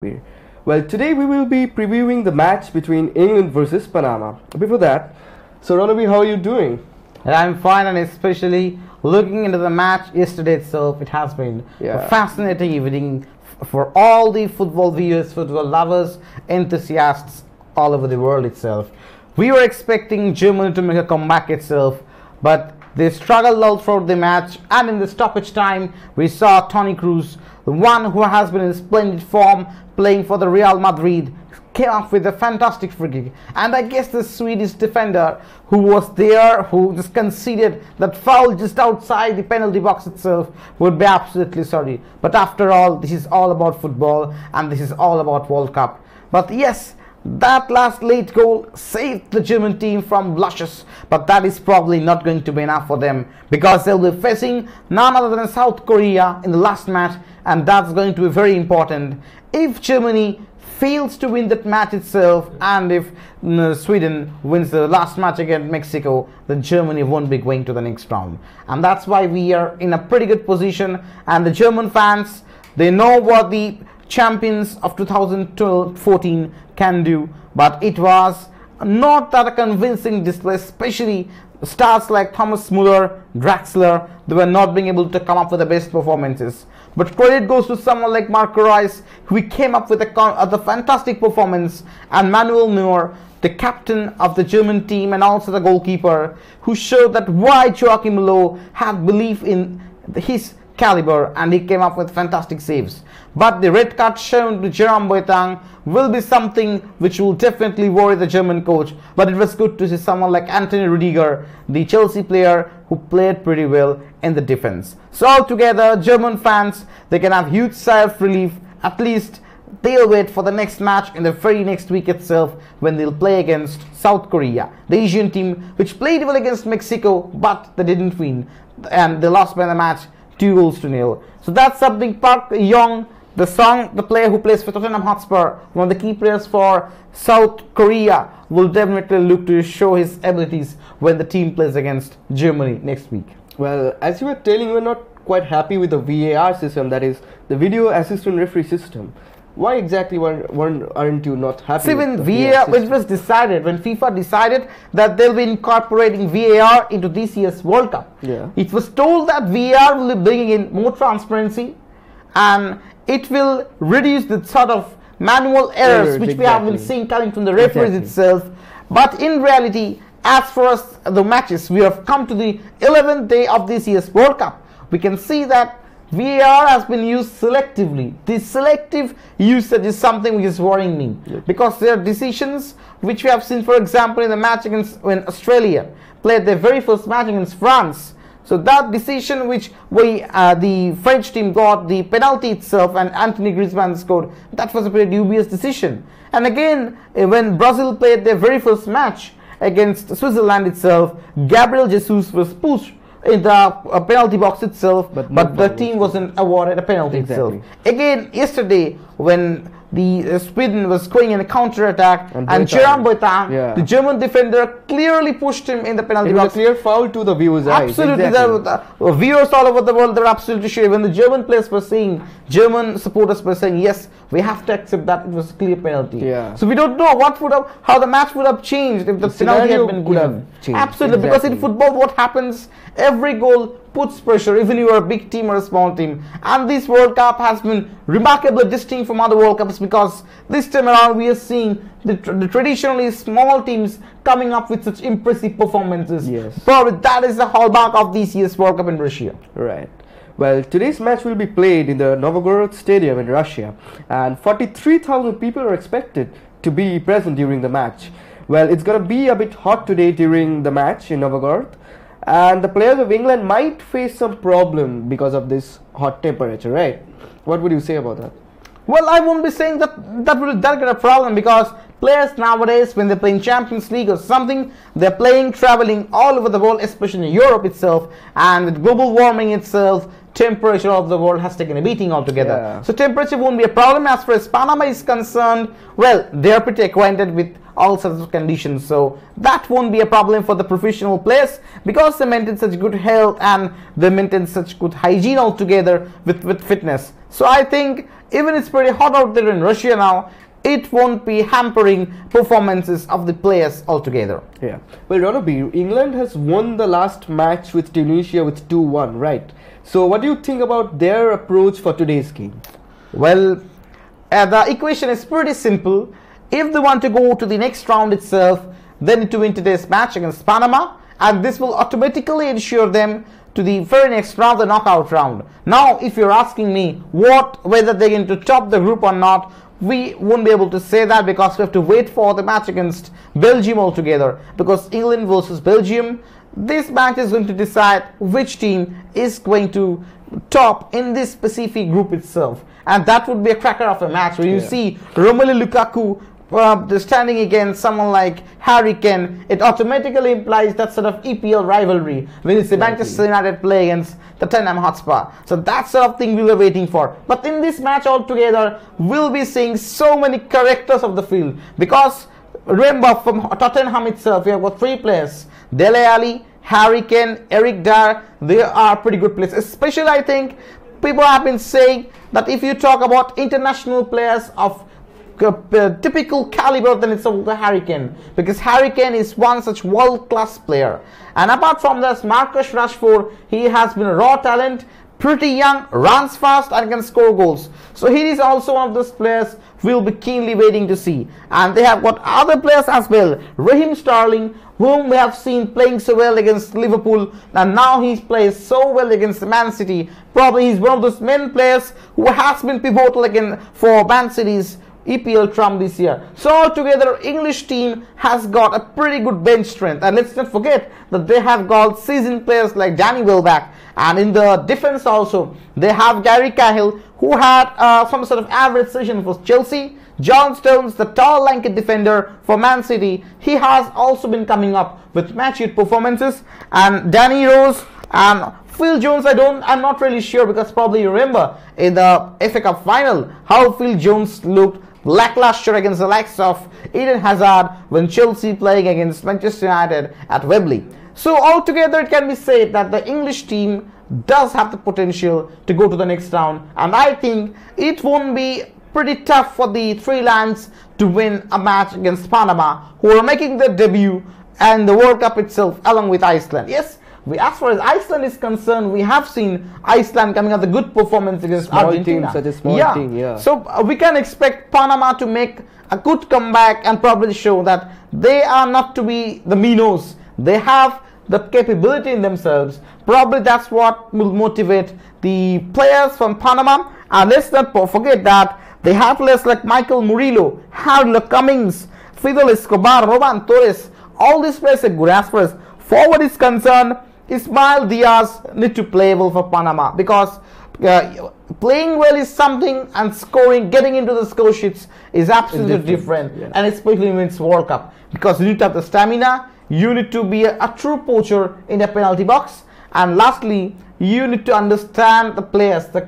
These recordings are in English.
Ranabir. Well, today we will be previewing the match between England versus Panama. Before that, so Ranabir, how are you doing? I'm fine, and especially looking into the match yesterday itself, it has been a fascinating evening for all the football viewers, football lovers, enthusiasts all over the world itself. We were expecting Germany to make a comeback itself, but they struggled all throughout the match, and in the stoppage time we saw Toni Kroos, the one who has been in splendid form playing for the Real Madrid, came up with a fantastic free kick. And I guess the Swedish defender who was there, who just conceded that foul just outside the penalty box itself, would be absolutely sorry. But after all, this is all about football, and this is all about World Cup. But yes, that last late goal saved the German team from blushes, but that is probably not going to be enough for them, because they'll be facing none other than South Korea in the last match, and that's going to be very important. If Germany fails to win that match itself, and if Sweden wins the last match against Mexico, then Germany won't be going to the next round. And that's why we are in a pretty good position, and the German fans, they know what the champions of 2014 can do, but it was not that a convincing display, especially stars like Thomas Muller, Draxler. They were not being able to come up with the best performances. But credit goes to someone like Marco Reus, who came up with a fantastic performance, and Manuel Neuer, the captain of the German team and also the goalkeeper, who showed that why Joachim Löw had belief in his caliber, and he came up with fantastic saves. But the red card shown to Jerome Boateng will be something which will definitely worry the German coach. But it was good to see someone like Anthony Rudiger, the Chelsea player, who played pretty well in the defense. So altogether, German fans, they can have huge sigh of relief. At least they'll wait for the next match in the very next week itself, when they'll play against South Korea, the Asian team which played well against Mexico, but they didn't win, and they lost by the match 2-0. So that's something. Park Young, the player who plays for Tottenham Hotspur, one of the key players for South Korea, will definitely look to show his abilities when the team plays against Germany next week. Well, as you were telling, we're not quite happy with the VAR system, that is the video assistant referee system. Why exactly aren't you not happy? See, when VAR, when it was decided, when FIFA decided that they'll be incorporating VAR into this year's World Cup, it was told that VAR will be bringing in more transparency, and it will reduce the sort of manual errors which we have been seeing coming from the referees itself. But in reality, as far as the matches, we have come to the 11th day of this year's World Cup. We can see that VAR has been used selectively. The selective usage is something which is worrying me, because there are decisions which we have seen, for example, in the match against when Australia played their very first match against France. So that decision which the French team got, the penalty itself, and Anthony Griezmann scored, that was a pretty dubious decision. And again, when Brazil played their very first match against Switzerland itself, Gabriel Jesus was pushed in the penalty box itself, but the team wasn't awarded a penalty itself. Again, yesterday, when the Sweden was going in a counter-attack, and Jerome Boateng, the German defender, clearly pushed him in the penalty box. It was a clear foul to the viewers' eyes. Absolutely. The viewers all over the world, they're absolutely sure. When the German players were saying, German supporters were saying, yes, we have to accept that it was a clear penalty. So we don't know how the match would have changed if the penalty had been given. Absolutely, because in football, what happens, every goal puts pressure, even you are a big team or a small team. And this World Cup has been remarkably distinct from other World Cups, because this time around we are seeing the traditionally small teams coming up with such impressive performances. Probably that is the hallmark of this year's World Cup in Russia. Right. Well, today's match will be played in the Novgorod Stadium in Russia, and 43,000 people are expected to be present during the match. Well, it's going to be a bit hot today during the match in Novgorod, and the players of England might face some problem because of this hot temperature, right? What would you say about that? Well, I won't be saying that would get a problem, because players nowadays, when they're playing Champions League or something, they're traveling all over the world, especially in Europe itself, and with global warming itself, temperature of the world has taken a beating altogether. So temperature won't be a problem. As far as Panama is concerned, well, they're pretty acquainted with all sorts of conditions, so that won't be a problem for the professional players, because they maintain such good health and they maintain such good hygiene altogether with fitness. So I think even it's pretty hot out there in Russia now, it won't be hampering performances of the players altogether. Yeah. Well, Ranabir, England has won the last match with Tunisia with 2-1, right? So what do you think about their approach for today's game? Well, the equation is pretty simple. If they want to go to the next round itself, they need to win today's match against Panama, and this will automatically ensure them to the very next round, the knockout round. Now, if you're asking me whether they're going to top the group or not, we won't be able to say that, because we have to wait for the match against Belgium altogether. Because England versus Belgium, this match is going to decide which team is going to top in this specific group itself, and that would be a cracker of a match when you see Romelu Lukaku standing against someone like Harry Kane. It automatically implies that sort of EPL rivalry when you see Manchester United play against the Tottenham Hotspur. So that sort of thing we were waiting for. But in this match altogether, we'll be seeing so many characters of the field, because remember, from Tottenham itself, we have got 3 players: Dele Alli, Harry Kane, Eric Dyer. They are pretty good players. Especially, I think people have been saying that if you talk about international players of typical caliber, then it's the Harry Kane, because Harry Kane is one such world-class player. And apart from this, Marcus Rashford, he has been a raw talent, pretty young, runs fast and can score goals. So he is also one of those players we'll be keenly waiting to see. And they have got other players as well. Raheem Sterling, whom we have seen playing so well against Liverpool, and now he plays so well against Man City. Probably he's one of those main players who has been pivotal again for Man City's EPL trump this year. So altogether, English team has got a pretty good bench strength, and let's not forget that they have got seasoned players like Danny Welbeck, and in the defense also they have Gary Cahill, who had some sort of average season for Chelsea. John Stones, the tall lanky defender for Man City, he has also been coming up with match hit performances. And Danny Rose and Phil Jones, I'm not really sure, because probably you remember in the FA Cup final how Phil Jones looked lackluster against the likes of Eden Hazard when Chelsea playing against Manchester United at Wembley. So altogether, it can be said that the English team does have the potential to go to the next round, and I think it won't be pretty tough for the Three Lions to win a match against Panama, who are making their debut and the World Cup itself along with Iceland. Yes, as far as Iceland is concerned, we have seen Iceland coming up with a good performance against Argentina. Such a small team, So we can expect Panama to make a good comeback and probably show that they are not to be the minnows. They have the capability in themselves. Probably that's what will motivate the players from Panama. And let's not forget that they have players like Michael Murillo, Harold Cummings, Fidel Escobar, Roman Torres. All these players are good. As far as forward is concerned, Ismail Diaz need to play well for Panama, because playing well is something, and scoring, getting into the score sheets is absolutely different. And especially when it's World Cup, because you need to have the stamina, you need to be a true poacher in the penalty box, and lastly, you need to understand the players, the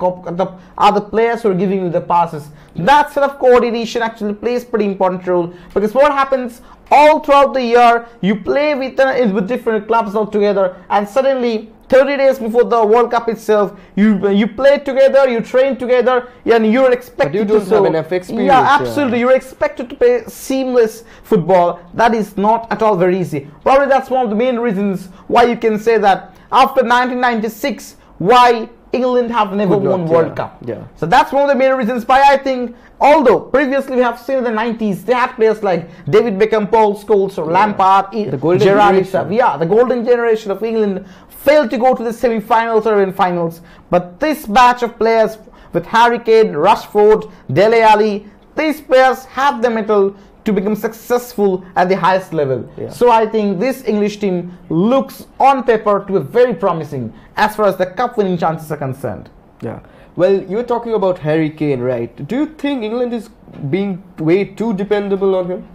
players who are giving you the passes. That sort of coordination actually plays pretty important role, because what happens all throughout the year, you play with different clubs altogether, and suddenly 30 days before the World Cup itself, you play together, you train together, and you're expected to have enough experience. Yeah, absolutely. You're expected to play seamless football. That is not at all very easy. Probably that's one of the main reasons why you can say that after 1996, why England have never won World Cup. So that's one of the main reasons why I think, although previously we have seen in the 90s, they had players like David Beckham, Paul Scholes, or Lampard, the golden Gerrard. generation. The golden generation of England failed to go to the semi-finals or even finals. But this batch of players with Harry Kane, Rashford, Dele Alli, these players have the mettle to become successful at the highest level. So I think this English team looks on paper to be very promising as far as the cup winning chances are concerned. Well, you're talking about Harry Kane, right? Do you think England is being way too dependable on him?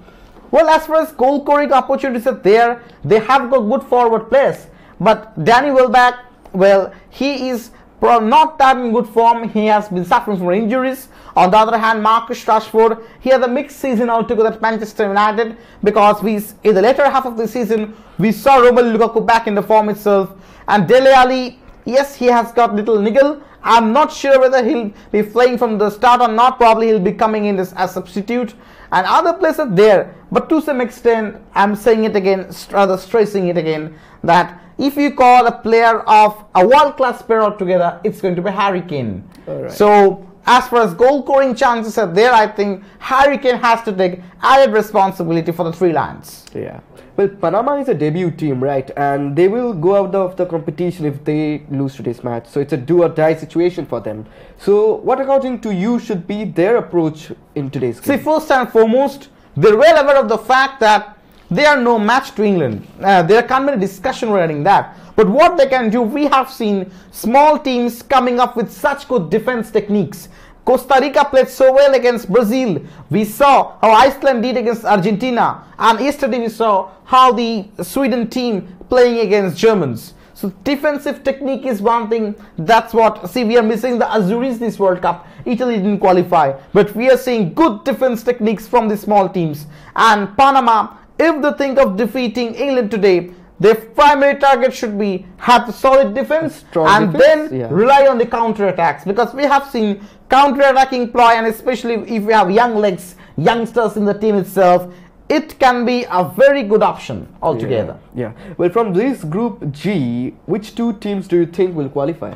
Well, as far as goal scoring opportunities are there, they have got good forward players. But Danny Welbeck, well, he is not that in good form. He has been suffering from injuries. On the other hand, Marcus Rashford, he had a mixed season altogether at Manchester United, because in the later half of the season, we saw Romelu Lukaku back in the form itself. And Dele Alli, Yes, he has got little niggle. I'm not sure whether he'll be playing from the start or not. Probably he'll be coming in as substitute. And other players are there. But to some extent, I'm saying it again, rather stressing it again, that if you call a player of a world-class player altogether, it's going to be Harry Kane. Right. So as far as goal scoring chances are there, I think Harry Kane has to take added responsibility for the three lions. Yeah. Well, Panama is a debut team, right? And they will go out of the competition if they lose today's match. So it's a do or die situation for them. So what, according to you, should be their approach in today's game? See, first and foremost, they're well aware of the fact that they are no match to England. There can't be a discussion regarding that. But what they can do, we have seen small teams coming up with such good defense techniques. Costa Rica played so well against Brazil. We saw how Iceland did against Argentina. And yesterday we saw how the Sweden team playing against Germans. So defensive technique is one thing. That's what, see, we are missing the Azuris this World Cup. Italy didn't qualify. But we are seeing good defense techniques from the small teams. And Panama, if they think of defeating England today, their primary target should be have a solid defense and defense, then rely on the counter attacks, because we have seen counter attacking ploy, and especially if we have young legs, youngsters in the team itself, it can be a very good option altogether. Yeah. Well, from this group G, which two teams do you think will qualify?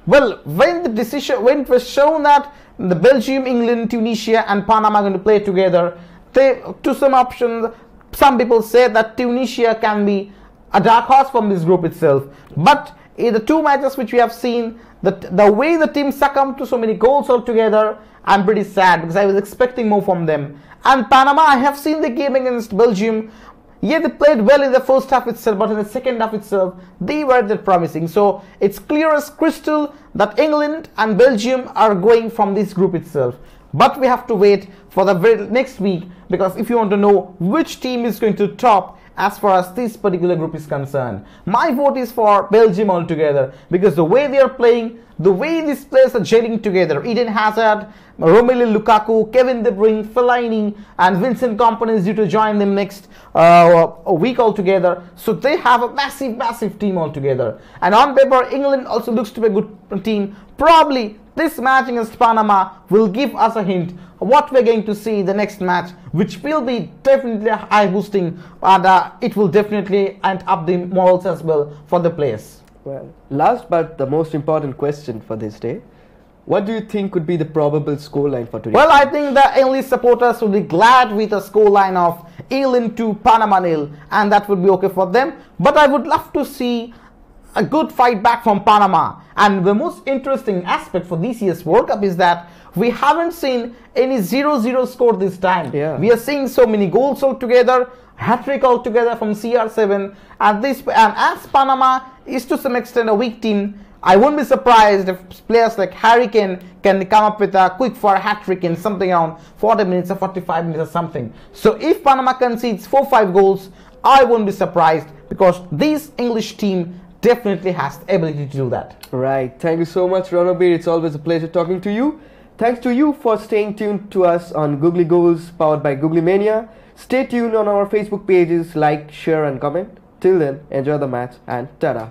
Well, when it was shown that the Belgium, England, Tunisia and Panama are going to play together, to some options, some people say that Tunisia can be a dark horse from this group itself. But in the two matches which we have seen, the way the team succumbed to so many goals altogether, I'm pretty sad because I was expecting more from them. And Panama, I have seen the game against Belgium. Yeah, they played well in the first half itself, but in the second half itself, they were that promising. So it's clear as crystal that England and Belgium are going from this group itself. But we have to wait for the very next week, because if you want to know which team is going to top as far as this particular group is concerned, my vote is for Belgium altogether, because the way they are playing, the way these players are gelling together, Eden Hazard, Romelu Lukaku, Kevin De Bruyne, Fellaini and Vincent Kompany is due to join them next a week altogether. So they have a massive team altogether. And on paper, England also looks to be a good team. Probably this match against Panama will give us a hint what we're going to see the next match, which will be definitely high boosting, and it will definitely amp up the morals as well for the players. Well, last but the most important question for this day, what do you think could be the probable scoreline for today? Well, I think the English supporters will be glad with a scoreline of England to Panama 0, and that would be okay for them. But I would love to see a good fight back from Panama. And the most interesting aspect for this year's World Cup is that we haven't seen any 0-0 score this time. We are seeing so many goals altogether, hat-trick altogether from CR7, and as Panama is to some extent a weak team, I won't be surprised if players like Harry Kane can come up with a quick for a hat-trick in something around 40 minutes or 45 minutes or something. So if Panama concedes 4-5 goals, I won't be surprised, because this English team definitely has the ability to do that. Right. Thank you so much, Ranabir. It's always a pleasure talking to you. Thanks to you for staying tuned to us on Googly Goals, powered by Googly Mania. Stay tuned on our Facebook pages, like, share and comment. Till then, enjoy the match and ta-da.